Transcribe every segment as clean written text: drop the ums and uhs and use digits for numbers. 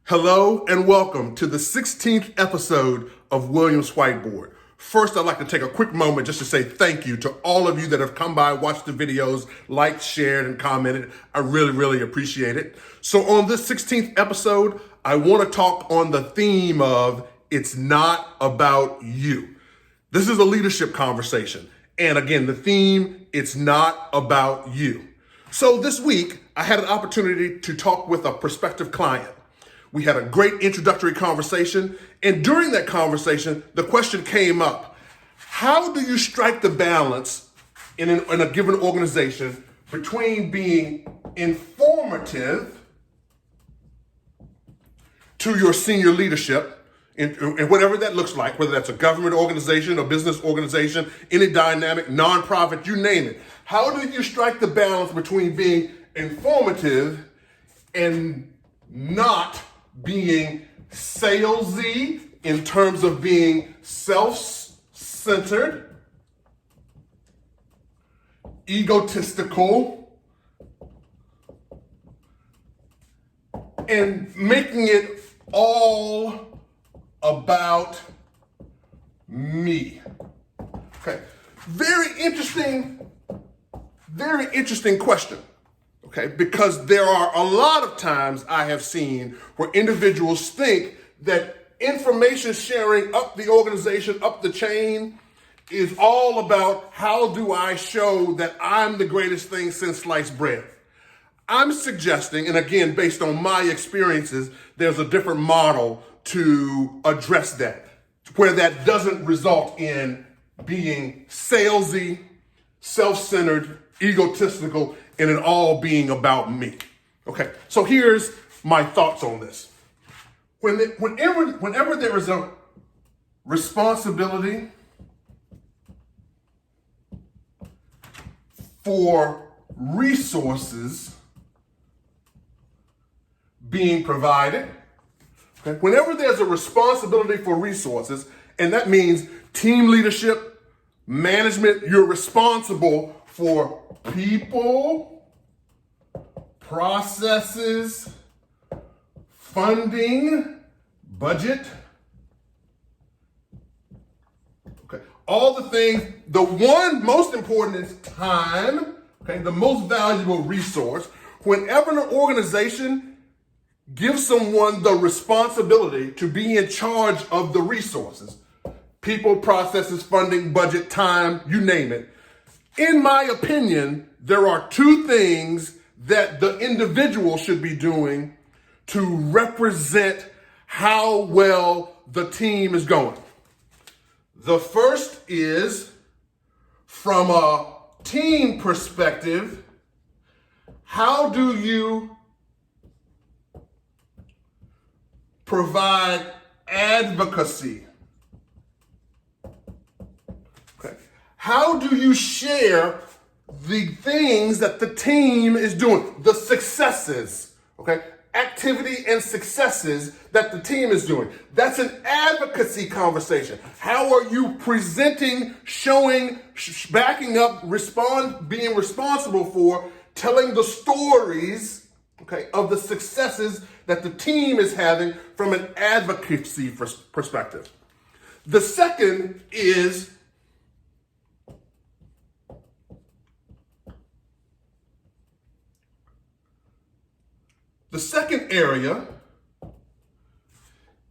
Hello and welcome to the 16th episode of Williams Whiteboard. First, I'd like to take a quick moment just to say thank you to all of you that have come by, watched the videos, liked, shared, and commented. I really appreciate it. So on this 16th episode, I want to talk on the theme of it's not about you. This is a leadership conversation. And again, the theme, it's not about you. So this week, I had an opportunity to talk with a prospective client. We had a great introductory conversation, and during that conversation, the question came up: how do you strike the balance in a given organization between being informative to your senior leadership, and whatever that looks like, whether that's a government organization, a business organization, any dynamic, nonprofit, you name it. How do you strike the balance between being informative and not being salesy in terms of being self-centered, egotistical, and making it all about me? Okay, very interesting question. Okay, because there are a lot of times I have seen where individuals think that information sharing up the organization, up the chain, is all about how do I show that I'm the greatest thing since sliced bread. I'm suggesting, and again, based on my experiences, there's a different model to address that, where that doesn't result in being salesy, self-centered, egotistical, and it all being about me. Okay, so here's my thoughts on this. Whenever there is a responsibility for resources being provided, okay, whenever there's a responsibility for resources, and that means team leadership, management, you're responsible for people, processes, funding, budget. Okay, all the things. The one most important is time, okay, the most valuable resource. Whenever an organization gives someone the responsibility to be in charge of the resources, people, processes, funding, budget, time, you name it, in my opinion, there are two things that the individual should be doing to represent how well the team is going. The first is, from a team perspective, how do you provide advocacy? How do you share the things that the team is doing, the successes, okay? Activity and successes that the team is doing. That's an advocacy conversation. How are you presenting, showing, backing up, being responsible for telling the stories, okay, of the successes that the team is having from an advocacy perspective? The second is the second area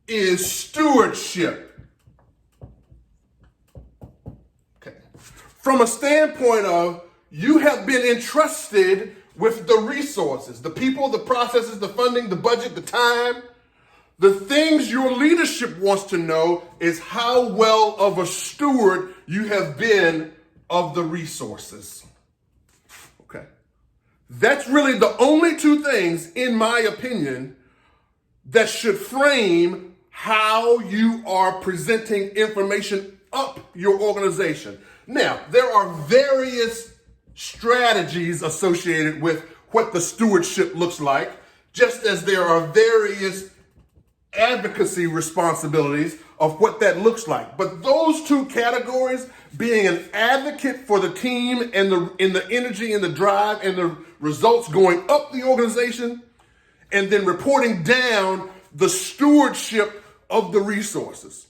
is stewardship. Okay. From a standpoint of you have been entrusted with the resources, the people, the processes, the funding, the budget, the time. The things your leadership wants to know is how well of a steward you have been of the resources. That's really the only two things, in my opinion, that should frame how you are presenting information up your organization. Now, there are various strategies associated with what the stewardship looks like, just as there are various advocacy responsibilities of what that looks like. But those two categories, being an advocate for the team and the energy and the drive and the results going up the organization, and then reporting down the stewardship of the resources.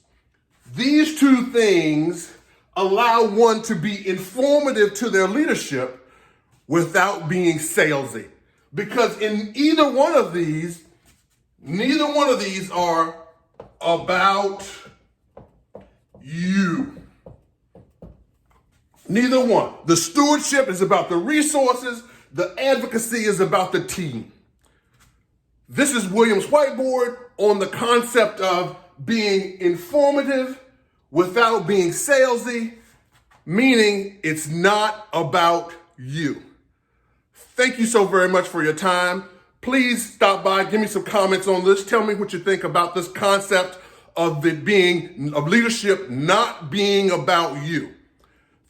These two things allow one to be informative to their leadership without being salesy. Because in neither one of these are about you. Neither one. The stewardship is about the resources. The advocacy is about the team. This is Williams Whiteboard on the concept of being informative without being salesy, meaning it's not about you. Thank you so very much for your time. Please stop by, give me some comments on this. Tell me what you think about this concept of leadership not being about you.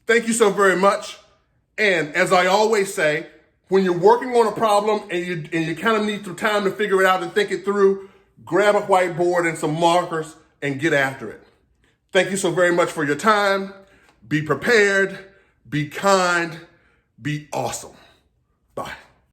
Thank you so very much. And as I always say, when you're working on a problem and you kind of need some time to figure it out and think it through, grab a whiteboard and some markers and get after it. Thank you so very much for your time. Be prepared, be kind, be awesome. Bye.